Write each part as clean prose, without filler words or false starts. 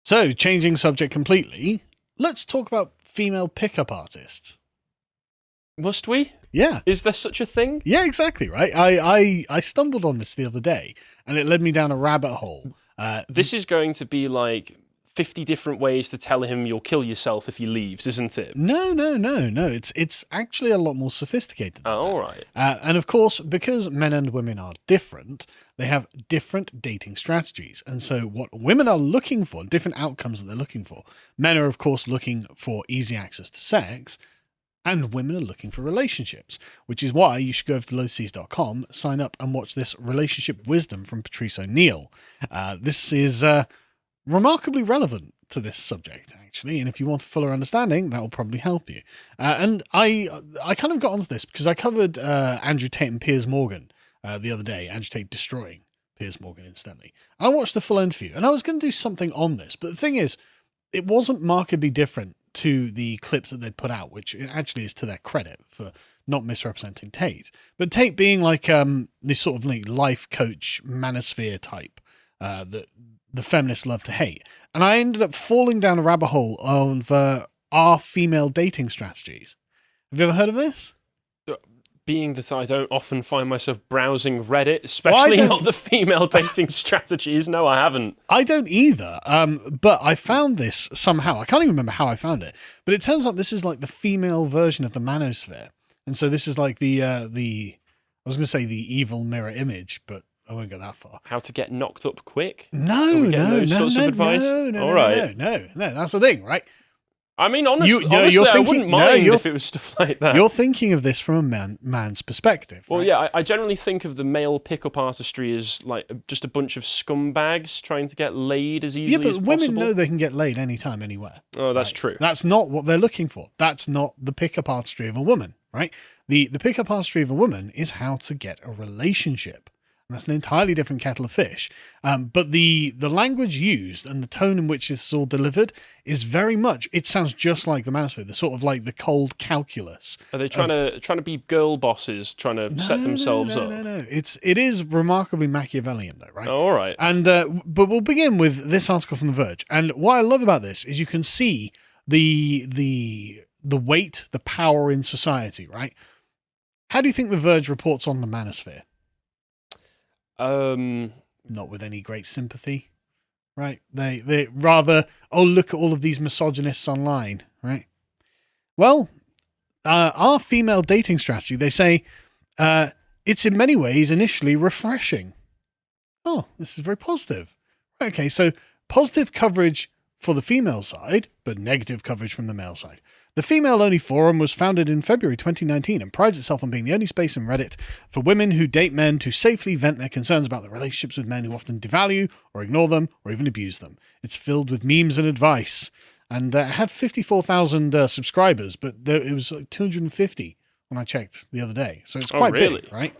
So, changing subject completely, let's talk about female pickup artists. Must we? Yeah. Is there such a thing? Yeah, exactly, right? I stumbled on this the other day, and it led me down a rabbit hole. This is going to be like 50 different ways to tell him you'll kill yourself if he leaves, isn't it? No. It's actually a lot more sophisticated than that. All right. And of course, because men and women are different, they have different dating strategies. And so what women are looking for, different outcomes that they're looking for. Men are, of course, looking for easy access to sex, and women are looking for relationships, which is why you should go over to lotus.com, sign up and watch this relationship wisdom from Patrice O'Neill. This is remarkably relevant to this subject, actually, and if you want a fuller understanding, that will probably help you. And I kind of got onto this because I covered Andrew Tate and Piers Morgan the other day. Andrew Tate destroying Piers Morgan instantly. And I watched the full interview, and I was going to do something on this, but the thing is, it wasn't markedly different to the clips that they'd put out, which actually is to their credit for not misrepresenting Tate. But Tate being like this sort of like life coach manosphere type that the feminists love to hate. And I ended up falling down a rabbit hole of our female dating strategies. Have you ever heard of this? Being that I don't often find myself browsing Reddit, especially not the female dating strategies. No, I haven't. I don't either. But I found this somehow. I can't even remember how I found it. But it turns out this is like the female version of the manosphere. And so this is like the I was going to say the evil mirror image, but I won't go that far. How to get knocked up quick? No, sorts of advice? No, All right. No, that's the thing, right? I mean, honestly, I wouldn't mind if it was stuff like that. You're thinking of this from a man's perspective. Well, right? yeah, I generally think of the male pickup artistry as like just a bunch of scumbags trying to get laid as easily as possible. Yeah, but women know they can get laid anytime, anywhere. Oh, that's true. That's not what they're looking for. That's not the pickup artistry of a woman, right? The pickup artistry of a woman is how to get a relationship. And that's an entirely different kettle of fish. But the language used and the tone in which it's all delivered is very much, it sounds just like the manosphere, the sort of like the cold calculus. Are they trying to be girl bosses, trying to set themselves up? No. It is remarkably Machiavellian though, right? Oh, all right. And but we'll begin with this article from The Verge. And what I love about this is you can see the weight, the power in society, right? How do you think The Verge reports on the manosphere? Not with any great sympathy, right? They rather, look at all of these misogynists online, right? Well, our female dating strategy, they say, it's in many ways initially refreshing. Oh, this is very positive. Okay, so positive coverage for the female side, but negative coverage from the male side. The female-only forum was founded in February 2019 and prides itself on being the only space on Reddit for women who date men to safely vent their concerns about their relationships with men who often devalue or ignore them or even abuse them. It's filled with memes and advice. And it had 54,000 subscribers, but it was like 250 when I checked the other day. So it's quite big, right?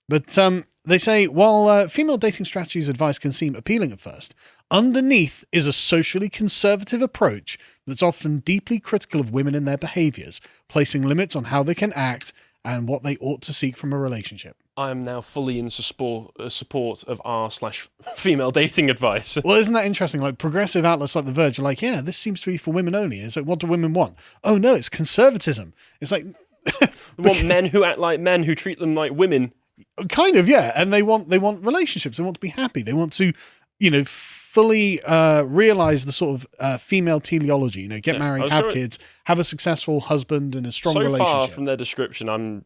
But they say, while female dating strategies advice can seem appealing at first, underneath is a socially conservative approach that's often deeply critical of women and their behaviors, placing limits on how they can act and what they ought to seek from a relationship. I am now fully in support of r/female dating advice. Well, isn't that interesting? Like progressive outlets like The Verge are like, yeah, this seems to be for women only. And it's like, what do women want? Oh no, it's conservatism. It's like... They want men who act like men, who treat them like women. Kind of, yeah. And they want relationships. They want to be happy. They want to, fully realize the sort of female teleology. Get married, have kids, have a successful husband and a strong relationship. So far from their description, I'm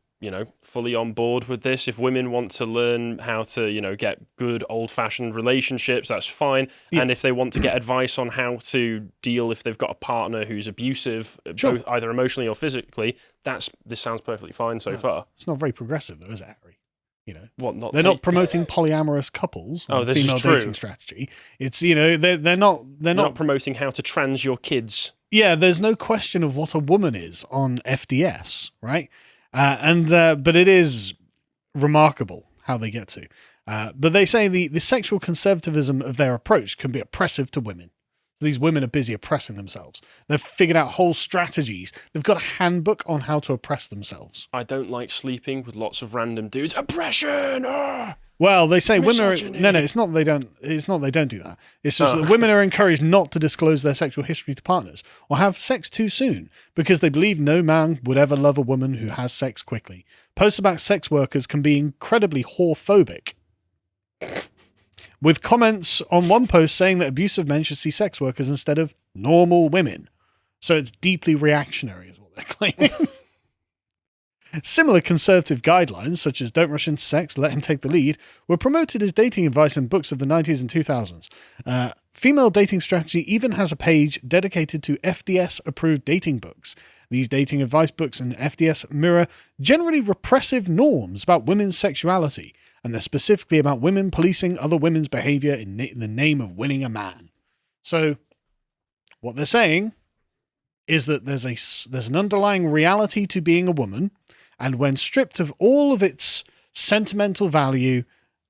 fully on board with this. If women want to learn how to get good old-fashioned relationships, that's fine. Yeah. And if they want to get advice on how to deal if they've got a partner who's abusive, both either emotionally or physically, this sounds perfectly fine so far. It's not very progressive though, is it, Harry? They're not promoting polyamorous couples. This female is true. Dating strategy. It's they're not promoting how to trans your kids. Yeah, there's no question of what a woman is on FDS, right? But it is remarkable how they get to. But they say the sexual conservatism of their approach can be oppressive to women. So these women are busy oppressing themselves. They've figured out whole strategies. They've got a handbook on how to oppress themselves. I don't like sleeping with lots of random dudes. Oppression! Well, they say women Misogyny. no, it's not they don't do that. It's just that women are encouraged not to disclose their sexual history to partners or have sex too soon because they believe no man would ever love a woman who has sex quickly. Posts about sex workers can be incredibly whorephobic, with comments on one post saying that abusive men should see sex workers instead of normal women. So it's deeply reactionary is what they're claiming. Similar conservative guidelines, such as don't rush into sex, let him take the lead, were promoted as dating advice in books of the 90s and 2000s. Female Dating Strategy even has a page dedicated to FDS-approved dating books. These dating advice books and FDS mirror generally repressive norms about women's sexuality, and they're specifically about women policing other women's behavior in the name of winning a man. So, what they're saying is that there's an underlying reality to being a woman, and when stripped of all of its sentimental value,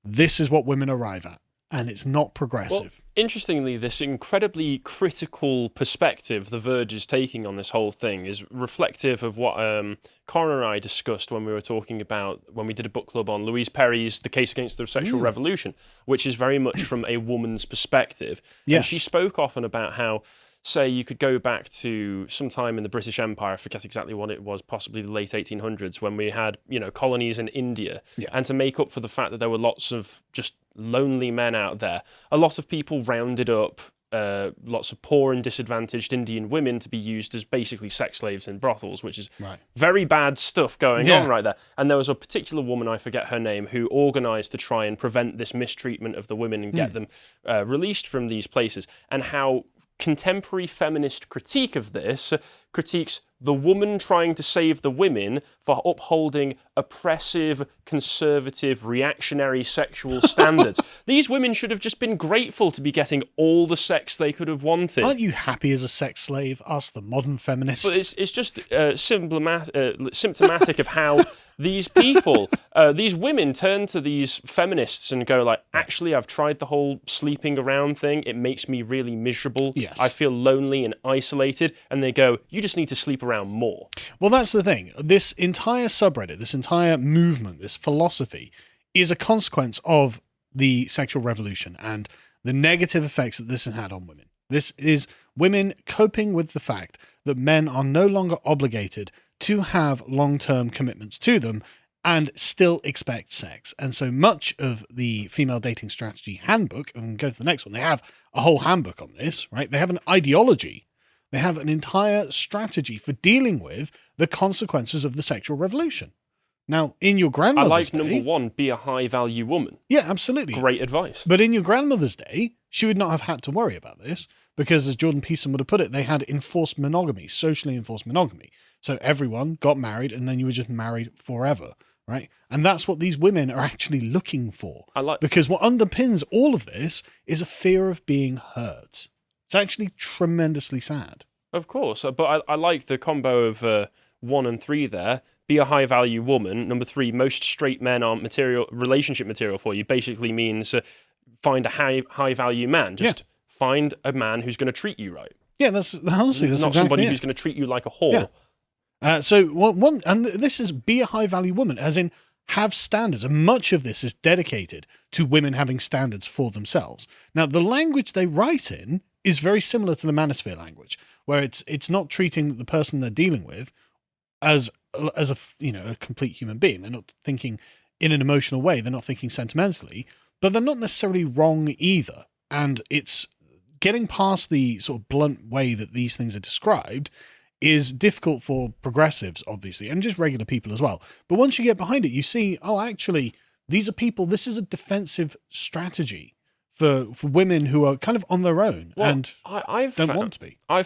this is what women arrive at. And it's not progressive. Well, interestingly, this incredibly critical perspective The Verge is taking on this whole thing is reflective of what Connor and I discussed when we were talking about, when we did a book club on Louise Perry's The Case Against the Sexual Revolution, which is very much from a woman's perspective. Yes. And she spoke often about how, say, you could go back to some time in the British Empire, I forget exactly what it was, possibly the late 1800s, when we had, colonies in India. Yeah. And to make up for the fact that there were lots of just lonely men out there, a lot of people rounded up lots of poor and disadvantaged Indian women to be used as basically sex slaves in brothels, which is very bad stuff going on right there. And there was a particular woman, I forget her name, who organised to try and prevent this mistreatment of the women and get them released from these places, and how contemporary feminist critique of this critiques the woman trying to save the women for upholding oppressive, conservative, reactionary sexual standards. These women should have just been grateful to be getting all the sex they could have wanted. Aren't you happy as a sex slave? Ask the modern feminist. But it's just symptomatic of how these people, these women turn to these feminists and go like, actually, I've tried the whole sleeping around thing. It makes me really miserable. Yes. I feel lonely and isolated. And they go, you just need to sleep around more. Well, that's the thing. This entire subreddit, this entire movement, this philosophy is a consequence of the sexual revolution and the negative effects that this has had on women. This is women coping with the fact that men are no longer obligated to have long-term commitments to them and still expect sex. And so much of the Female Dating Strategy handbook, and go to the next one, they have a whole handbook on this, right? They have an ideology. They have an entire strategy for dealing with the consequences of the sexual revolution. Now, in your grandmother's day... I like number one, be a high-value woman. Yeah, absolutely. Great advice. But in your grandmother's day, she would not have had to worry about this because, as Jordan Peterson would have put it, they had enforced monogamy, socially enforced monogamy. So everyone got married and then you were just married forever, right? And that's what these women are actually looking for. Because what underpins all of this is a fear of being hurt. It's actually tremendously sad. Of course, but I like the combo of 1 and 3 there. Be a high-value woman. Number 3, most straight men aren't relationship material for you. Basically means find a high-value man. Just find a man who's going to treat you right. Yeah, that's honestly that's not exactly somebody it. who's going to treat you like a whore. Yeah. And this is be a high-value woman, as in have standards, and much of this is dedicated to women having standards for themselves. Now, the language they write in is very similar to the manosphere language, where it's not treating the person they're dealing with as a complete human being. They're not thinking in an emotional way. They're not thinking sentimentally, but they're not necessarily wrong either. And it's getting past the sort of blunt way that these things are described is difficult for progressives, obviously, and just regular people as well. But once you get behind it, you see, oh, actually, these are people, this is a defensive strategy for women who are kind of on their own and don't want to be. I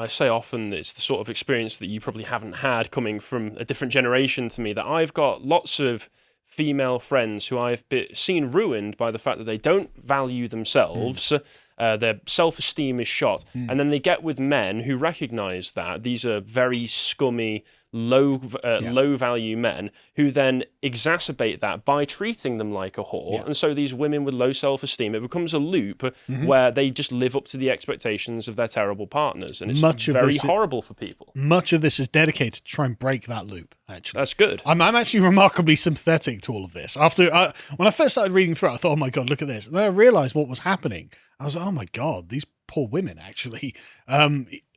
say often, it's the sort of experience that you probably haven't had coming from a different generation to me, that I've got lots of female friends who I've seen ruined by the fact that they don't value themselves. Their self-esteem is shot. And then they get with men who recognise that these are very scummy, low value men who then exacerbate that by treating them like a whore. And so these women with low self-esteem, it becomes a loop where they just live up to the expectations of their terrible partners, and it's very horrible for people. Much of this is dedicated to try and break that loop, actually. That's good. I'm actually remarkably sympathetic to all of this. After when I first started reading through it, I thought, oh my God, look at this. And then I realized what was happening. I was like, oh my God, these poor women, actually.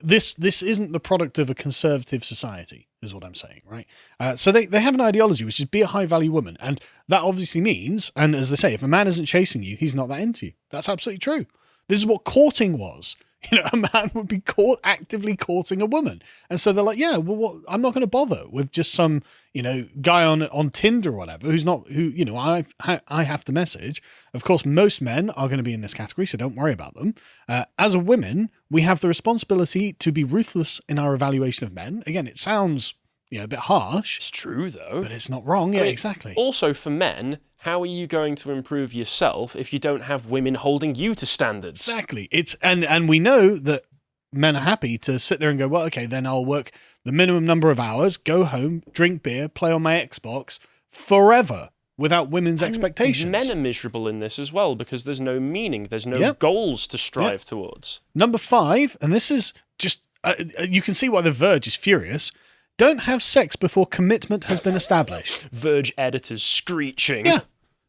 This isn't the product of a conservative society, is what I'm saying, right? So they have an ideology, which is be a high-value woman. And that obviously means, and as they say, if a man isn't chasing you, he's not that into you. That's absolutely true. This is what courting was. A man would be actively courting a woman. And so they're like, yeah, well, I'm not going to bother with just some, guy on Tinder or whatever, I have to message. Of course, most men are going to be in this category, so don't worry about them. As a women, we have the responsibility to be ruthless in our evaluation of men. Again, it sounds, a bit harsh. It's true, though. But it's not wrong. Yeah, exactly. Also, for men, how are you going to improve yourself if you don't have women holding you to standards? Exactly. And we know that men are happy to sit there and go, well, okay, then I'll work the minimum number of hours, go home, drink beer, play on my Xbox forever without women's expectations. Men are miserable in this as well because there's no meaning. There's no goals to strive towards. Number 5, and this is just, you can see why The Verge is furious. Don't have sex before commitment has been established. Verge editors screeching. Yeah.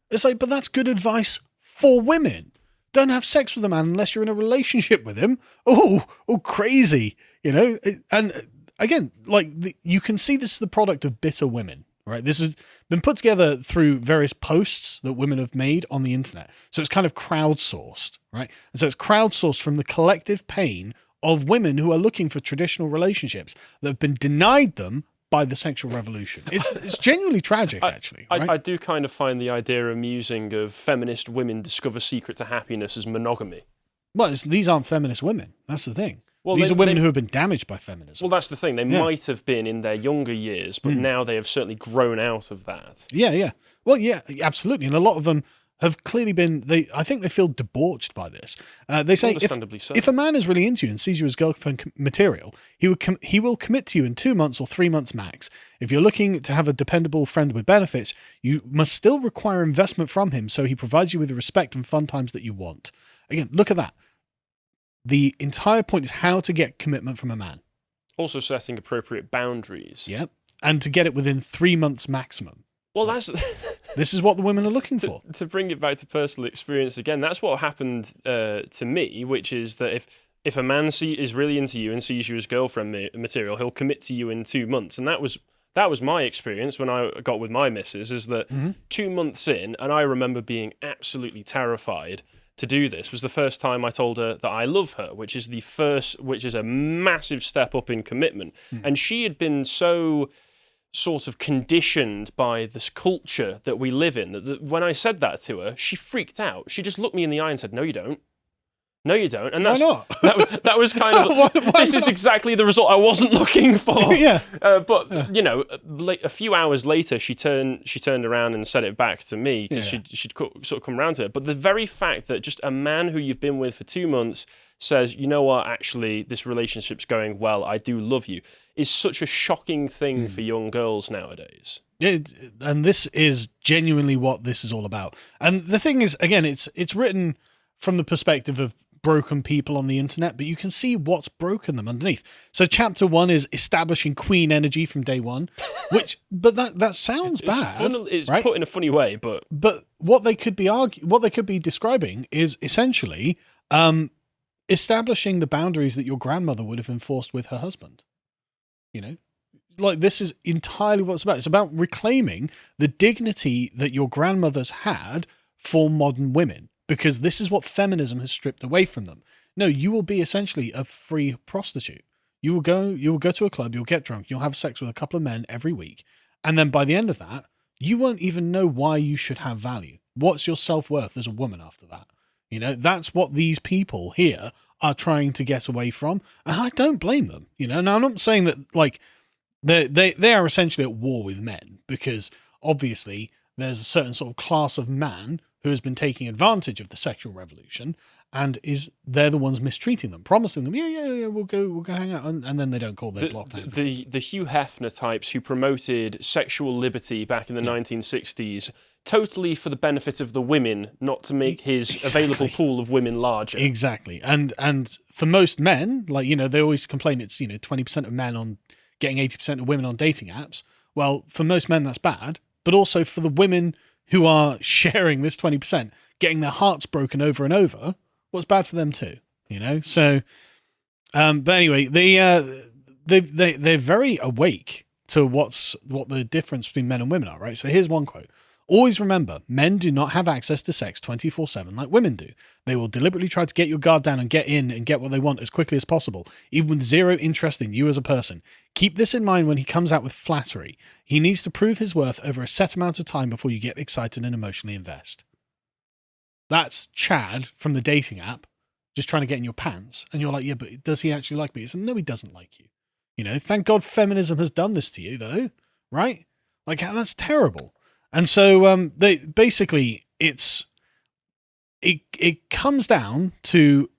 It's like, but that's good advice for women. Don't have sex with a man unless you're in a relationship with him. Oh, crazy. And again, you can see this is the product of bitter women, right? This has been put together through various posts that women have made on the internet. So it's kind of crowdsourced, right? And so it's crowdsourced from the collective pain of women who are looking for traditional relationships that have been denied them by the sexual revolution. It's genuinely tragic, actually. Right? I do kind of find the idea amusing of feminist women discover secret to happiness as monogamy. Well, these aren't feminist women. That's the thing. Well, these are women who have been damaged by feminism. Well, that's the thing. They might have been in their younger years, but now they have certainly grown out of that. Yeah. Well, yeah, absolutely. And a lot of them have clearly been, I think they feel debauched by this. They say if a man is really into you and sees you as girlfriend material, he will commit to you in 2 months or 3 months max. If you're looking to have a dependable friend with benefits, you must still require investment from him so he provides you with the respect and fun times that you want. Again, look at that. The entire point is how to get commitment from a man. Also setting appropriate boundaries. Yep. And to get it within 3 months maximum. Well, that's... This is what the women are looking for. To bring it back to personal experience again, that's what happened to me, which is that if a man is really into you and sees you as girlfriend material, he'll commit to you in 2 months. And that was my experience when I got with my missus, is that 2 months in, and I remember being absolutely terrified to do this, was the first time I told her that I love her, which is a massive step up in commitment. And she had been so sort of conditioned by this culture that we live in, that when I said that to her, she freaked out. She just looked me in the eye and said, "No, you don't. No, you don't." And why not? that was kind of, why this is exactly the result I wasn't looking for. Yeah. But a few hours later, she turned around and said it back to me because she'd sort of come around to it. But the very fact that just a man who you've been with for 2 months says, "You know what, actually, this relationship's going well, I do love you," is such a shocking thing for young girls nowadays. And this is genuinely what this is all about. And the thing is, again, it's written from the perspective of broken people on the internet, but you can see what's broken them underneath. So chapter 1 is establishing queen energy from day one, but that sounds bad. It's right? put in a funny way, but what they could be describing is essentially establishing the boundaries that your grandmother would have enforced with her husband. This is entirely what it's about. It's about reclaiming the dignity that your grandmothers had for modern women, because this is what feminism has stripped away from them. No, you will be essentially a free prostitute. You will go to a club, you'll get drunk, you'll have sex with a couple of men every week. And then by the end of that, you won't even know why you should have value. What's your self-worth as a woman after that? That's what these people here are trying to get away from. And I don't blame them. Now I'm not saying that they are essentially at war with men, because obviously there's a certain sort of class of man who has been taking advantage of the sexual revolution, and they're the ones mistreating them, promising them, yeah, we'll go hang out, and then they don't call, they block them. The Hugh Hefner types who promoted sexual liberty back in the 1960s, totally for the benefit of the women, not to make his available pool of women larger. Exactly. And for most men, like, they always complain it's, 20% of men on getting 80% of women on dating apps. Well, for most men, that's bad. But also for the women who are sharing this 20%, getting their hearts broken over and over, what's bad for them too, So, but anyway, they're very awake to what the difference between men and women are, right? So here's one quote. Always remember, men do not have access to sex 24/7 like women do. They will deliberately try to get your guard down and get in and get what they want as quickly as possible, even with zero interest in you as a person. Keep this in mind when he comes out with flattery. He needs to prove his worth over a set amount of time before you get excited and emotionally invest. That's Chad from the dating app, just trying to get in your pants. And you're like, yeah, but does he actually like me? It's, no, he doesn't like you. Thank God feminism has done this to you, though, right? Like, that's terrible. And so they basically it comes down to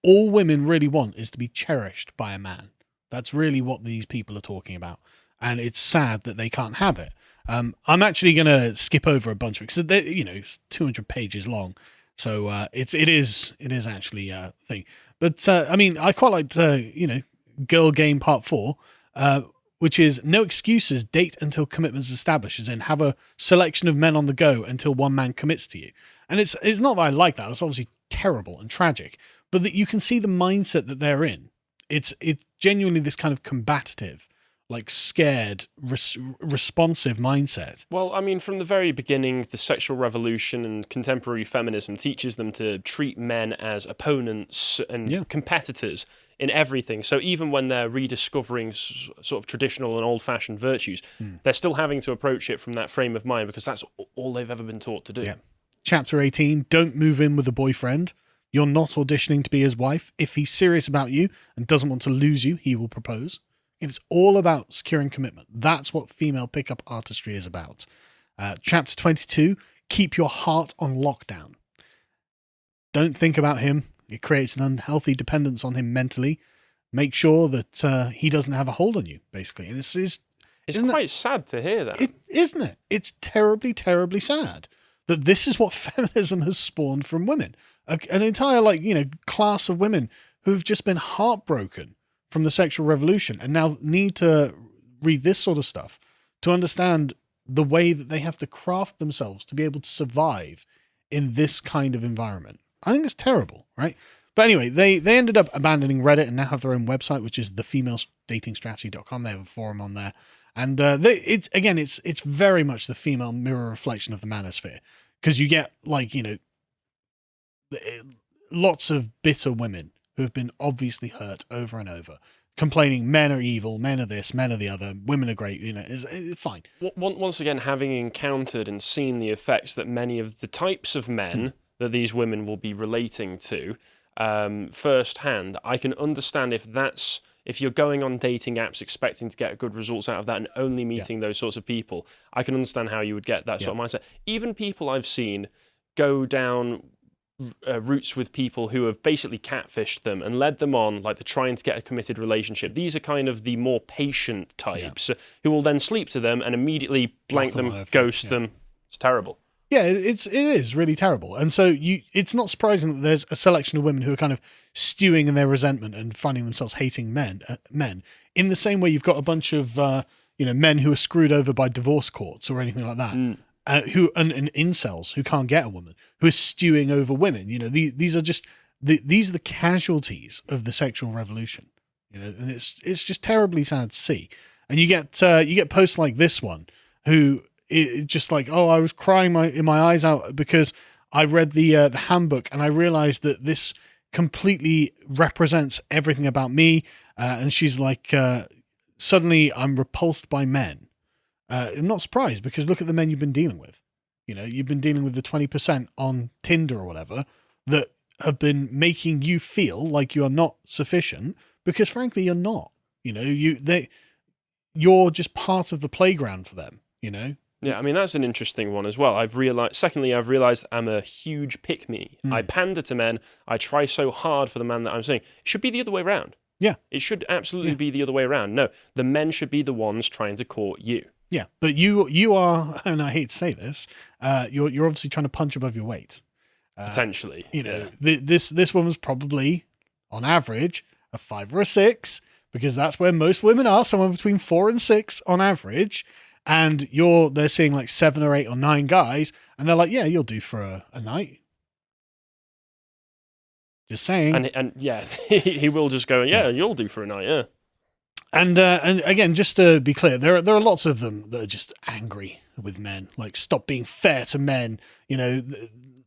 all women really want is to be cherished by a man. That's really what these people are talking about. And it's sad that they can't have it. I'm actually going to skip over a bunch of it because it's 200 pages long. So it is actually a thing. But I quite liked Girl Game Part 4. Which is no excuses, date until commitment's established, as in have a selection of men on the go until one man commits to you. And it's not that I like that. It's obviously terrible and tragic, but that you can see the mindset that they're in. It's genuinely this kind of combative, like scared, responsive mindset. Well, from the very beginning, the sexual revolution and contemporary feminism teaches them to treat men as opponents and competitors in everything. So even when they're rediscovering sort of traditional and old-fashioned virtues, they're still having to approach it from that frame of mind because that's all they've ever been taught to do. Yeah. Chapter 18, don't move in with a boyfriend. You're not auditioning to be his wife. If he's serious about you and doesn't want to lose you, he will propose. It's all about securing commitment. That's what female pickup artistry is about. Chapter 22, keep your heart on lockdown. Don't think about him. It creates an unhealthy dependence on him mentally. Make sure that he doesn't have a hold on you, basically. And it's quite sad to hear that. Isn't it? It's terribly, terribly sad that this is what feminism has spawned from women. An entire, class of women who've just been heartbroken from the sexual revolution and now need to read this sort of stuff to understand the way that they have to craft themselves to be able to survive in this kind of environment. I think it's terrible, right? But anyway, they ended up abandoning Reddit and now have their own website, which is thefemalesdatingstrategy.com. They have a forum on there. And it's very much the female mirror reflection of the manosphere, because you get lots of bitter women who have been obviously hurt over and over, complaining men are evil, men are this, men are the other, women are great, it's fine. Once again, having encountered and seen the effects that many of the types of men that these women will be relating to firsthand, I can understand if you're going on dating apps expecting to get good results out of that and only meeting those sorts of people, I can understand how you would get that sort of mindset. Even people I've seen go down routes with people who have basically catfished them and led them on, like they're trying to get a committed relationship. These are kind of the more patient types who will then sleep to them and immediately blank them, ghost them. It's terrible. Yeah, it is really terrible. And so it's not surprising that there's a selection of women who are kind of stewing in their resentment and finding themselves hating men. In the same way you've got a bunch of men who are screwed over by divorce courts or anything like that. Who and incels who can't get a woman, who are stewing over women. These are just these are the casualties of the sexual revolution. And it's just terribly sad to see. And you get posts like this one, who just like, oh, I was crying my eyes out because I read the handbook and I realized that this completely represents everything about me. And she's like, suddenly I'm repulsed by men. I'm not surprised, because look at the men you've been dealing with. You've been dealing with the 20% on Tinder or whatever that have been making you feel like you are not sufficient, because frankly, you're not. You're just part of the playground for them. Yeah, I mean, that's an interesting one as well. Secondly, I've realized I'm a huge pick-me. I pander to men. I try so hard for the man that I'm seeing. It should be the other way around. Yeah. It should absolutely be the other way around. No, the men should be the ones trying to court you. Yeah, but you are, and I hate to say this, you're obviously trying to punch above your weight. Potentially. This woman's probably, on average, a 5 or a 6, because that's where most women are, somewhere between 4 and 6 on average. And they're seeing like 7 or 8 or 9 guys, and they're like, yeah, you'll do for a night. Just saying. And yeah, he will just go, yeah, you'll do for a night, yeah. And again, just to be clear, there are lots of them that are just angry with men. Like, stop being fair to men.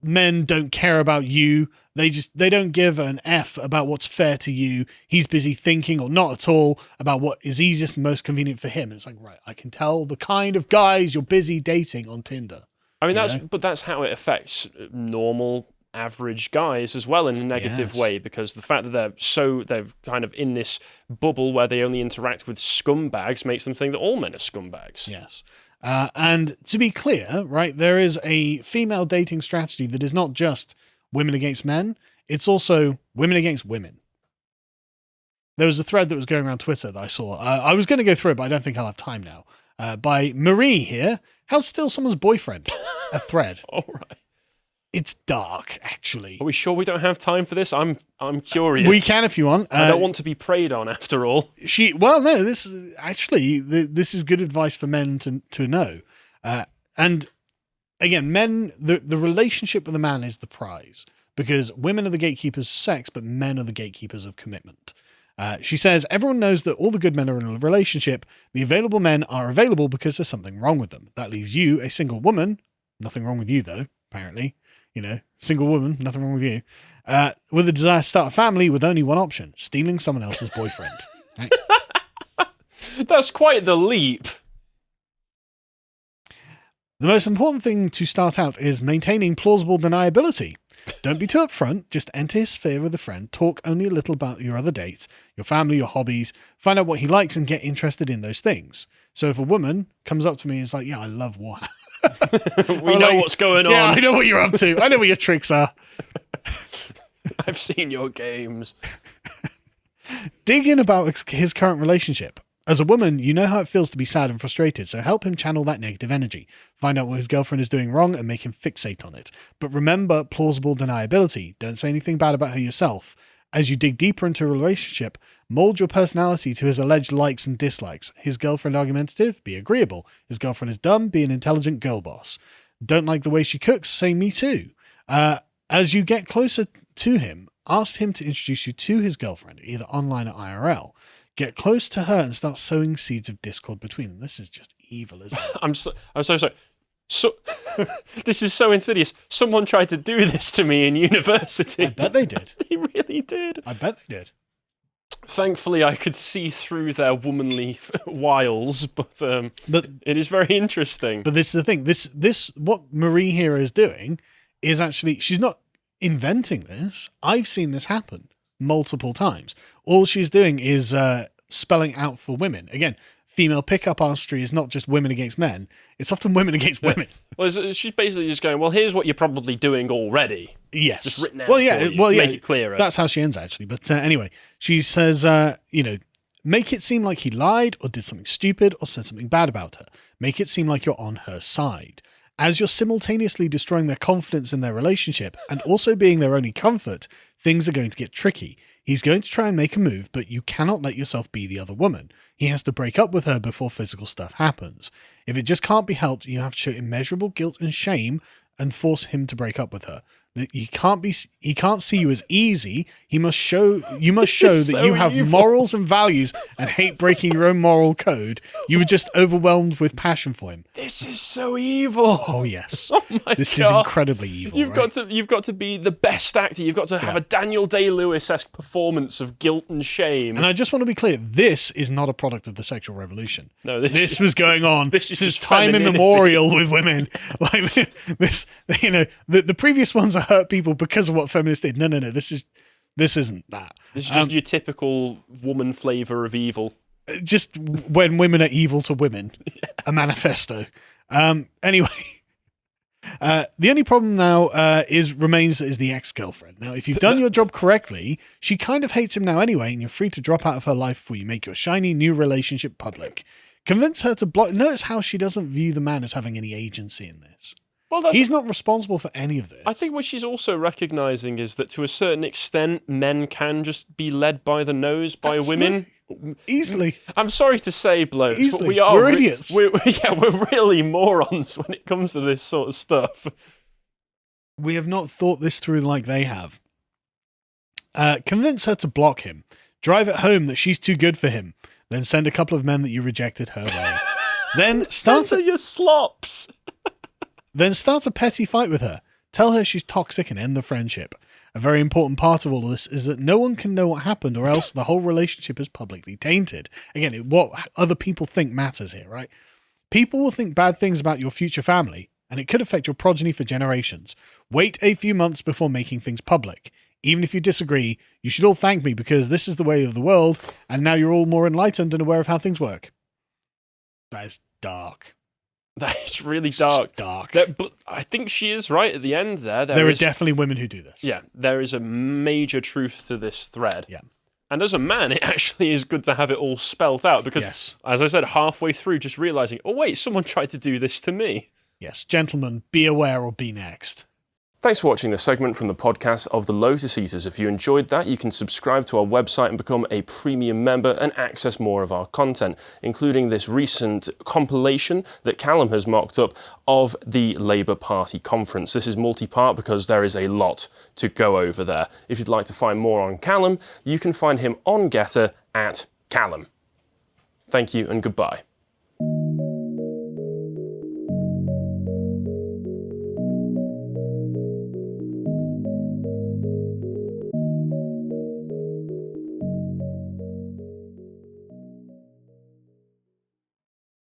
Men don't care about you. They don't give an F about what's fair to you. He's busy thinking, or not at all, about what is easiest and most convenient for him. It's like, right, I can tell the kind of guys you're busy dating on Tinder. I mean, that's how it affects normal, average guys as well in a negative way, because the fact that they're kind of in this bubble where they only interact with scumbags makes them think that all men are scumbags. Yes. And to be clear, right, there is a female dating strategy that is not just women against men, it's also women against women. There was a thread that was going around Twitter that I saw. I was going to go through it, but I don't think I'll have time now. By Marie here. How to steal someone's boyfriend? A thread. All right. It's dark, actually. Are we sure we don't have time for this? I'm curious. We can if you want. I don't want to be preyed on, after all. No, this is good advice for men to know. And again, men, the relationship with a man is the prize, because women are the gatekeepers of sex, but men are the gatekeepers of commitment. She says, everyone knows that all the good men are in a relationship. The available men are available because there's something wrong with them. That leaves you, a single woman, nothing wrong with you though, apparently, single woman, nothing wrong with you, with a desire to start a family with only one option, stealing someone else's boyfriend. Right? That's quite the leap. The most important thing to start out is maintaining plausible deniability. Don't be too upfront, just enter his sphere with a friend, talk only a little about your other dates, your family, your hobbies, find out what he likes and get interested in those things. So if a woman comes up to me and is like, yeah, I love Warhammer. We know what's going on. Yeah, I know what you're up to. I know what your tricks are. I've seen your games. Dig in about his current relationship. As a woman, you know how it feels to be sad and frustrated, so help him channel that negative energy. Find out what his girlfriend is doing wrong and make him fixate on it. But remember plausible deniability. Don't say anything bad about her yourself. As you dig deeper into a relationship, mold your personality to his alleged likes and dislikes. His girlfriend argumentative? Be agreeable. His girlfriend is dumb? Be an intelligent girl boss. Don't like the way she cooks? Say me too. As you get closer to him, ask him to introduce you to his girlfriend, either online or IRL. Get close to her and start sowing seeds of discord between them. This is just evil, isn't it? I'm so sorry. So this is so insidious. Someone tried to do this to me in university. I bet they did. They really did. I bet they did. Thankfully, I could see through their womanly wiles, but it is very interesting. But this is the thing. This what Marie here is doing is actually, she's not inventing this. I've seen this happen multiple times. All she's doing is spelling out for women. Again, female pickup artistry is not just women against men. It's often women against women. Well, she's basically just going, well, here's what you're probably doing already. Yes. Just written out for you to make it clearer. That's how she ends, actually. But anyway, she says, make it seem like he lied or did something stupid or said something bad about her. Make it seem like you're on her side. As you're simultaneously destroying their confidence in their relationship and also being their only comfort, things are going to get tricky. He's going to try and make a move, but you cannot let yourself be the other woman. He has to break up with her before physical stuff happens. If it just can't be helped, you have to show immeasurable guilt and shame and force him to break up with her. He can't see you as easy. You must show that you have evil. morals and values and hate breaking your own moral code. You were just overwhelmed with passion for him. This is so evil. Oh yes. Oh my God. This is incredibly evil. You've got to be the best actor. You've got to have a Daniel Day-Lewis-esque performance of guilt and shame. And I just want to be clear, this is not a product of the sexual revolution. No, this was going on since time femininity. immemorial with women. Like this, the previous ones are hurt people because of what feminists did. No. This isn't that. This is just your typical woman flavour of evil. Just when women are evil to women, a manifesto. Anyway, the only problem now remains the ex-girlfriend. Now, if you've done your job correctly, she kind of hates him now anyway, and you're free to drop out of her life before you make your shiny new relationship public. Convince her to block. Notice how she doesn't view the man as having any agency in this. Well, he's not responsible for any of this. I think what she's also recognizing is that to a certain extent, men can just be led by the nose by women. Easily. I'm sorry to say, blokes, Easily. but we are We're idiots. We're really morons when it comes to this sort of stuff. We have not thought this through like they have. Convince her to block him. Drive it home that she's too good for him. Then send a couple of men that you rejected her way. Then start your slops. Then start a petty fight with her. Tell her she's toxic and end the friendship. A very important part of all of this is that no one can know what happened, or else the whole relationship is publicly tainted. Again, what other people think matters here, right? People will think bad things about your future family, and it could affect your progeny for generations. Wait a few months before making things public. Even if you disagree, you should all thank me because this is the way of the world, and now you're all more enlightened and aware of how things work. That is dark. That is really dark. But I think she is right at the end there. There are definitely women who do this. Yeah, there is a major truth to this thread. Yeah. And as a man, it actually is good to have it all spelt out because, as I said, halfway through, just realizing, oh, wait, someone tried to do this to me. Yes, gentlemen, be aware or be next. Thanks for watching this segment from the podcast of the Lotus Eaters. If you enjoyed that, you can subscribe to our website and become a premium member and access more of our content, including this recent compilation that Callum has mocked up of the Labour Party conference. This is multi-part because there is a lot to go over there. If you'd like to find more on Callum, you can find him on Getter at Callum. Thank you and goodbye.